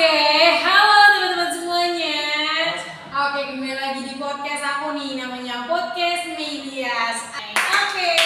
Oke, halo teman-teman semuanya. Oke, kembali lagi di podcast aku nih, namanya Podcast Medias. Oke,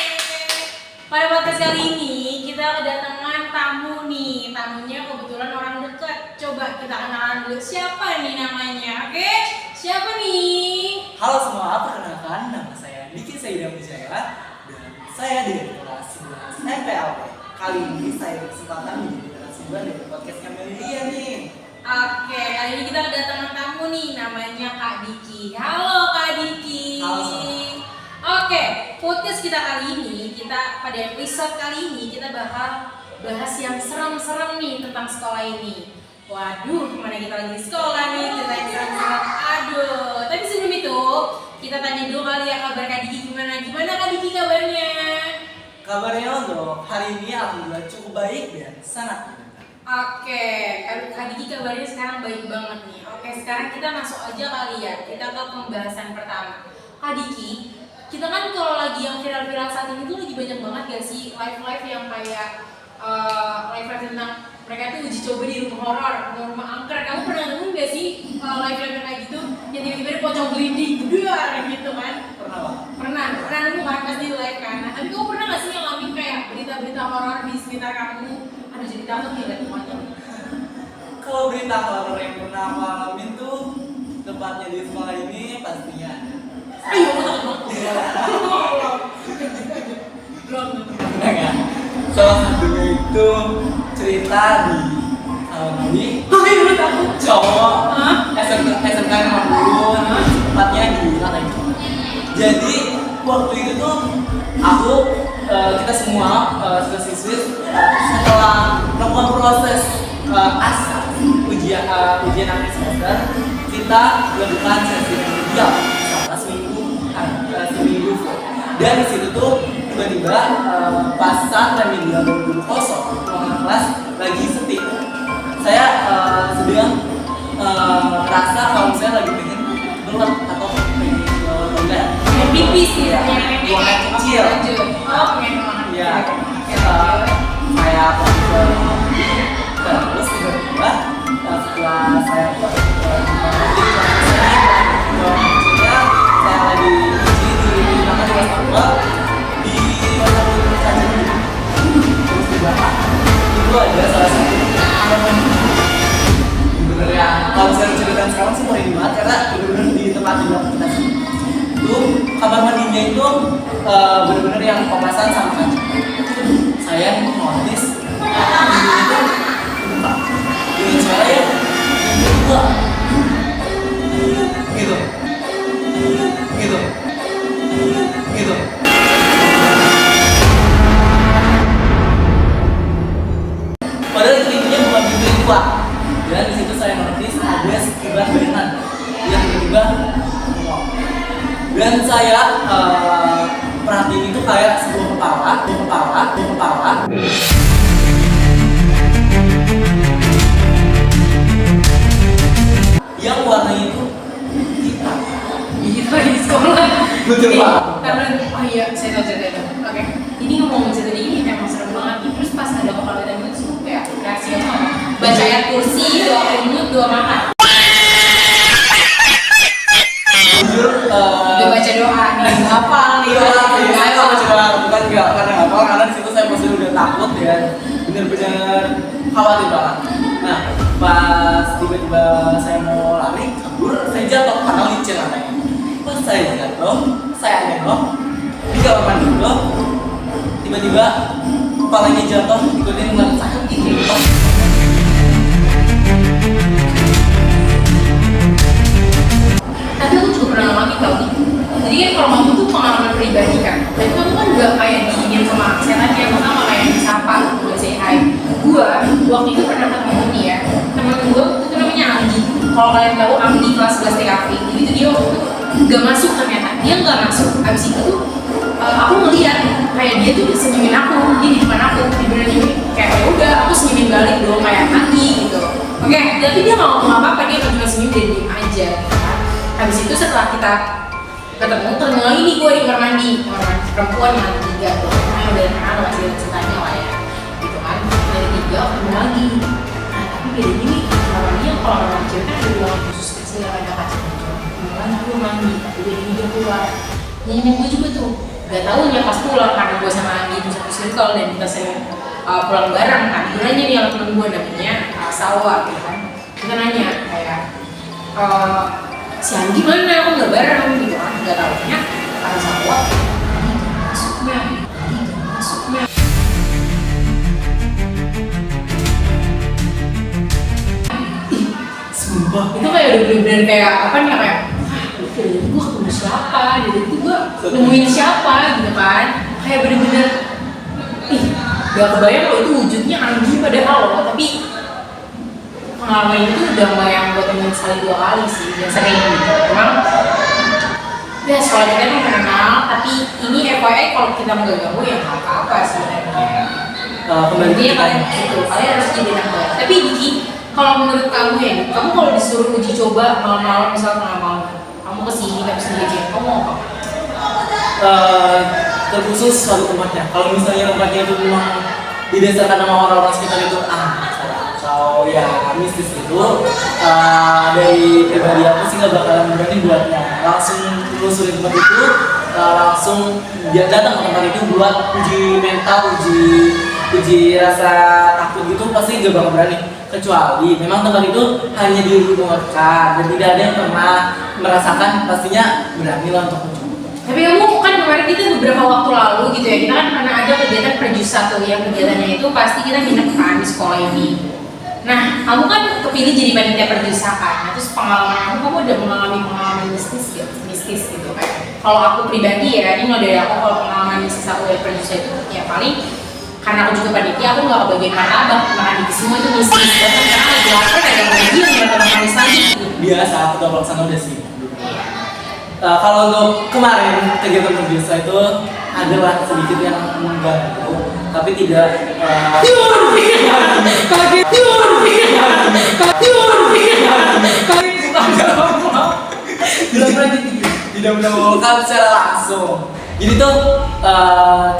pada podcast kali ini kita kedatangan tamu nih. Tamunya kebetulan orang dekat. Coba kita kenalan dulu, siapa nih namanya? Oke, siapa nih? Halo semua, perkenalkan nama saya Diki Saida Wijaya dan saya dari kelas 11 MPLP. Kali ini saya berkesempatan menjadi narasumber dari podcast Kamelia nih. Oke, kali ini kita kedatangan tamu nih, namanya Kak Diki. Halo Kak Diki. Halo. Oke, podcast kita kali ini, pada episode kali ini kita bahas yang serem-serem nih tentang sekolah ini. Waduh, kemana kita lagi di sekolah nih, kita yang serem-serem. Aduh, tapi sebelum itu kita tanya dulu kali ya kabar Kak Diki gimana? Gimana Kak Diki kabarnya? Kabarnya untuk hari ini alhamdulillah cukup baik dan sangat menyenangkan. Oke, Kak Diki kabarnya sekarang baik banget nih. Oke, sekarang kita masuk aja kali ya. Kita ke pembahasan pertama. Kak Diki, kita kan kalau lagi yang viral-viral saat ini tuh lagi banyak banget gak sih live-live yang kayak live-live tentang mereka tuh uji coba di rumah horor, rumah angker. Kamu pernah nemu gak sih live-live kayak gitu? Yang tiba-tiba pocong gelinding, duar gitu kan? Pernah Pak? Pernah nemu kan pasti live kan? Nah, tapi kamu pernah gak sih ngalamin kayak berita-berita horor di sekitar kamu? Aduh, jadi takut nih lihat pocong. Kalau berita horor yang pernah aku alamin tuh tepatnya di sekolah ini pastinya ada. Ayo, belum. Enggak. Salah satunya itu cerita di cowok SMK nomor 10 tepatnya di lantai 2. Jadi waktu itu tuh aku kita semua siswa setelah melakukan proses ujian akhir semester, kita lakukan sesi remedial selama seminggu dan di situ tuh tiba-tiba pas saat remedial guru kosong ruangan kelas lagi sepi, saya sedang merasa kalau saya lagi pengen keluar atau pengen enggak Pipis sih, buangan kecil. Oh, pengen banget. Iya. Saya terus tiba-tiba setelah saya saya lagi di belakang kelas 2 di terus di belakang itu ada salah satu bener ya, kalau saya ceritakan sekarang sih boleh banget karena bener-bener di tempat di belakang kita sih itu kamar mandinya itu bener-bener yang pemasan sama kaca. Saya notice pintunya itu terbuka dengan suara yang terbuka gitu. Padahal itu pintunya bukan pintu yang tua. Dan di situ saya notice ada sekilas bayangan yang tiba-tiba dan saya perhatiin itu kayak sebuah kepala yang warnanya itu hitam. Iya, di sekolah. Betul Pak. Karena oh iya, saya tahu cerita itu. Oke. Ini ngomong cerita ini emang serem banget nih. Terus pas ada kepala hitam itu semua kayak reaksi apa? Baca ayat kursi, doa kunut, doa makan. Jujur, Udah baca doa nih, hafal nih. saya baca doa, bukan enggak karena hafal, karena di situ saya pasti udah takut ya, bener-bener khawatir banget. Nah, pas tiba-tiba saya mau lari kabur, saya jatuh karena licin lantainya. Pas saya jatuh, saya nengok di kamar mandi itu, tiba-tiba kepalanya jatuh, ikutin ngeliat saya gitu. Tapi aku juga pernah ngalamin tau nih. Jadi kan kalau kamu tuh pengalaman pribadi kan. Dan kamu kan juga kayak diinin sama setan yang pertama kayak disapa gitu, say hi. Gua waktu itu pernah ketemu nih ya. Temen gua itu namanya Anggi. Kalau kalian tahu Anggi kelas 11 TKP. Jadi itu dia waktu itu gak masuk ternyata. Dia gak masuk. Abis itu tuh aku ngeliat kayak dia tuh senyumin aku. Dia di depan aku. Dia bener nyumin. Kayak ya udah aku senyumin balik dong kayak Anggi gitu. Oke, tapi dia gak ngomong apa-apa. Dia cuma senyum dan diem aja. Habis itu setelah kita ketemu lagi nih gue di kamar mandi perempuan yang tiga tuh, namanya udah kenal masih ada ceritanya lah ya, gitu kan dari tiga ketemu lagi. Nah tapi bedanya nih kamar mandinya dia keluar nyanyiin gue juga tuh. Gak taunya pas pulang karena gue sama Andi itu satu circle dan kita sering pulang bareng kan. Gue nanya nih yang temen gue namanya Sawa gitu kan. Kita nanya kayak si Andi mana? Aku nggak bareng gitu kan. Gak taunya kata Sawa masuknya. Sumpah. Itu kayak udah bener-bener kayak apa nih kayak gue ketemu siapa, dari itu gue nemuin siapa gitu kan. Kayak bener-bener gak kebayang loh itu wujudnya Andi padahal loh, tapi pengalaman itu udah gak yang gue temuin sekali 2 kali sih, dan sering gitu. Emang ya sekolah kita tuh kenal, tapi ini FYI kalau kita nggak ganggu ya nggak apa-apa sebenarnya. Kembali ya kalian itu kalian harus jadi anak baik. Tapi Diki, kalau menurut kamu ya, kamu kalau disuruh uji coba malam-malam misalnya tengah malam, kamu kesini nggak bisa ngajarin, kamu mau apa? Terkhusus suatu tempatnya. Kalau misalnya tempatnya itu memang didasarkan sama orang-orang sekitar itu atau ya mistis itu, dari pribadi aku sih nggak bakalan berani buatnya langsung telusuri tempat itu, langsung dia datang ke tempat itu buat uji mental, uji rasa takut gitu, pasti nggak bakal berani. Kecuali memang tempat itu hanya dihubungkan dan tidak ada yang pernah merasakan, pastinya berani lah untuk mencoba. Tapi kamu kan kemarin kita beberapa waktu lalu gitu ya, kita kan pernah ada kegiatan perjusa tuh, yang kegiatannya itu pasti kita nginep kan di sekolah ini. Nah, kamu kan kepilih jadi panitia perjusa kan. Nah, terus pengalaman kamu udah mengalami pengalaman mistis gitu kan. Kalau aku pribadi ya, ini dari aku, kalau pengalaman mistis aku dari perjusa itu ya paling karena aku juga panitia, aku nggak kebagian martabak, makan di semua itu mistis. Bahkan karena lagi lapar kayak lagi yang martabak manis lagi. Biasa aku udah pelaksana udah sih. Kalau untuk kemarin kegiatan perjusa itu adalah sedikit yang mengganggu, tapi tidak tidak menimbulkan secara langsung. Jadi tuh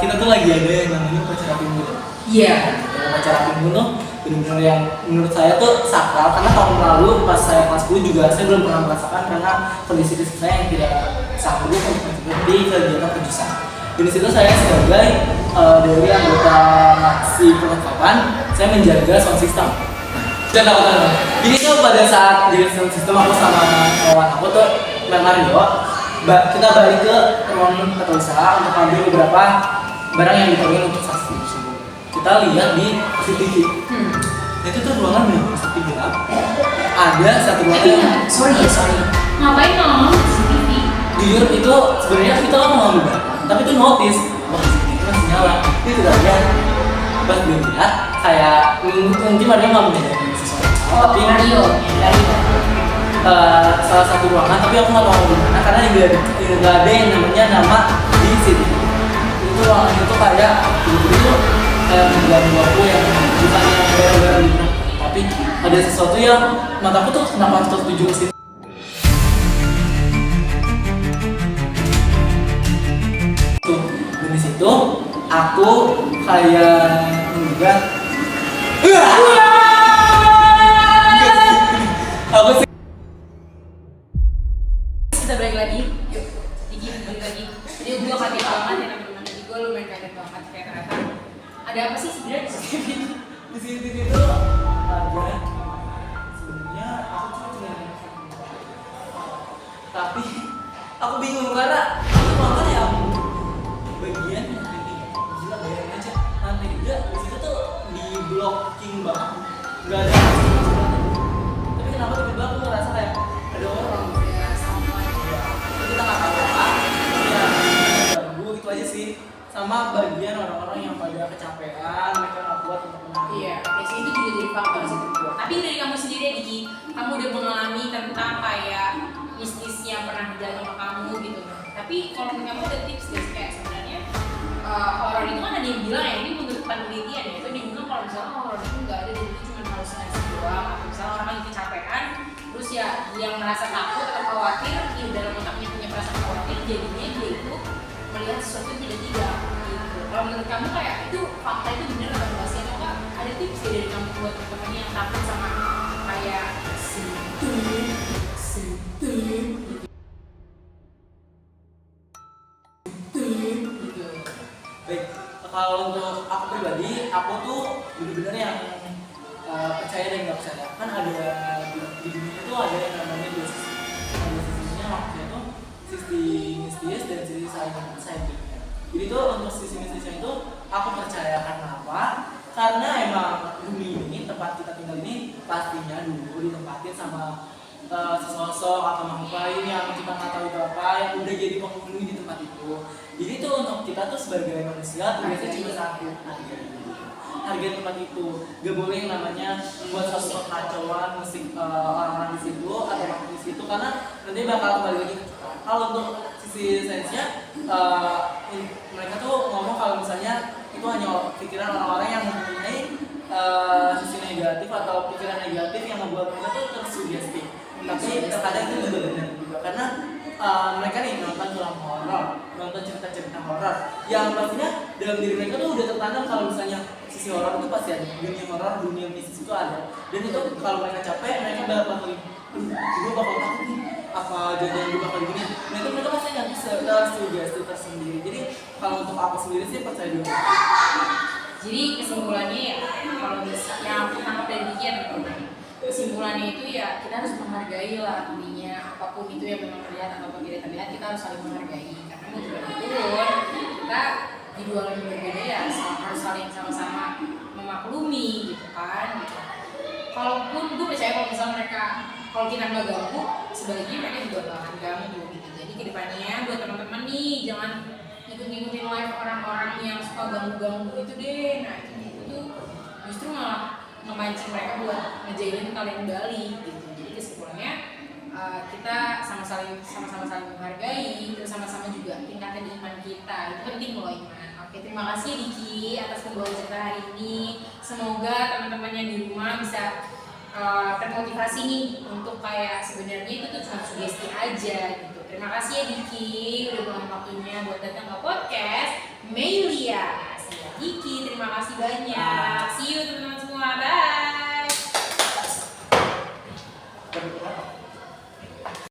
kita tuh lagi ada yang namanya upacara timbul. Iya. Upacara timbul tuh benar-benar yang menurut saya tuh sakral, karena tahun lalu pas saya kelas 10 juga saya belum pernah merasakan karena kondisi fisik saya yang tidak sanggup untuk mengikuti kegiatan perjusa. Di situ saya sebagai dari anggota si perlengkapan, saya menjaga sound system. Dan jadi tuh pada saat di sound system aku sama kawan aku tuh Mario, kita balik ke ruang katosa untuk ambil beberapa barang yang diperlukan untuk saksi. Kita lihat di CCTV. Itu tuh ruangan benar sepi gelap. Ada satu ruangan yang sorry. Ngapain ngomong CCTV? Jujur itu sebenarnya kita mau ngambil barang, tapi itu notice bahwa CCTV masih nyala. Itu tidak ada. Pas dilihat kayak mungkin ada yang nggak menjadi sesuatu. Tapi Mario. salah satu ruangan, tapi aku nggak tahu di mana karena nggak ada yang namanya nama di CCTV. Itu ruangan itu kayak itu kayak mengganggu aku yang bukannya gara-gara gitu, tapi ada sesuatu yang mataku tuh kenapa harus tertuju ke situ. Tuh, di situ aku kayak enggak. Aku sih. Kita balik lagi, yuk. Diki balik lagi. Jadi gue kaget banget ya teman-teman. Jadi gue lumayan kaget banget kayak ternyata ada apa sih sebenarnya di CCTV? Di CCTV itu ada sebenarnya aku cuma tapi aku bingung karena itu ruangan yang bagian lantai 3. Gila, bayangin aja lantai 3 di situ tuh di blocking banget, nggak ada tapi kenapa tiba-tiba aku ngerasa kayak ada orang sama ya kita nggak tahu apa ya ganggu gitu aja sih, sama bagian orang-orang yang pada kecapean, mereka nggak kuat untuk menang. Iya, biasanya itu juga jadi faktor sih kedua. Tapi dari kamu sendiri Diki, kamu udah mengalami tentang kayak mistisnya pernah terjadi sama kamu gitu. Tapi kalau menurut kamu ada tips guys, kayak sebenarnya horor itu kan ada yang bilang ya, ini menurut penelitian ya, itu dibilang kalau misalnya horor itu nggak ada, jadi itu cuma halusinasi doang. Atau misalnya orang lagi kecapean, terus ya yang merasa takut atau khawatir, ya dalam otaknya punya perasaan khawatir, jadinya dia itu melihat sesuatu yang tidak gitu. Kalau menurut kamu kayak itu fakta itu benar atau enggak sih? Atau ada tips ya dari kamu buat teman-teman yang takut sama kayak sentuh gitu? Kalau untuk aku pribadi, aku tuh bener-bener yang percaya dan nggak percaya. Kan ada di dunia itu ada yang namanya dua sisi. Ada sisinya maksudnya tuh sisi mistis dan sisi saintifik. Jadi tuh untuk sisi mistisnya itu aku percaya karena apa? Karena emang bumi ini tempat kita tinggal ini pastinya dulu ditempatin sama sesosok atau makhluk lain yang kita nggak tahu itu apa yang udah jadi penghuni di tempat itu. Jadi tuh untuk kita tuh sebagai manusia biasanya cuma satu harga tempat itu. Gak boleh yang namanya membuat suatu kekacauan musik orang-orang di situ atau makhluk di situ karena nanti bakal kembali lagi ke kita. Kalau untuk sisi sainsnya mereka tuh ngomong kalau misalnya itu hanya pikiran orang-orang yang mempunyai sisi negatif atau pikiran negatif yang membuat mereka tuh tersugesti. Tapi terkadang itu juga benar juga karena mereka nih nonton film horor, nonton cerita-cerita horor yang pastinya dalam diri mereka tuh udah tertanam kalau misalnya sisi horor itu pasti ada, dunia horor, dunia mistis itu ada. Dan itu kalau mereka capek, mereka bakal gue bakal takut nih apa jangan gue bakal gini. Nah itu mereka pasti nggak bisa tersugesti tersendiri. Jadi kalau untuk aku sendiri sih percaya dulu. Jadi kesimpulannya ya, kalau bisa yang aku tangkap dari Dikian kesimpulannya itu ya kita harus menghargai lah intinya apapun itu yang memang terlihat ataupun tidak terlihat kita harus saling menghargai karena mau juga kita di dua alam yang berbeda ya harus saling sama-sama memaklumi gitu kan gitu. Kalaupun gue percaya kalau misalnya mereka kalau kita nggak ganggu sebaliknya mereka juga nggak akan ganggu gitu. Jadi kedepannya buat teman-teman nih jangan ngikutin live orang-orang yang suka ganggu-ganggu itu deh. Nah itu tuh justru malah memancing mereka buat ngejailin kalian kembali gitu. Jadi kesimpulannya kita sama-sama saling menghargai, terus sama-sama juga tingkatin iman kita. Itu penting loh iman. Oke, terima kasih Diki atas pembawa cerita hari ini. Semoga teman-teman yang di rumah bisa termotivasi nih untuk kayak sebenarnya itu tuh cuma sugesti aja gitu. Terima kasih ya Diki udah meluangkan waktunya buat datang ke podcast Meili.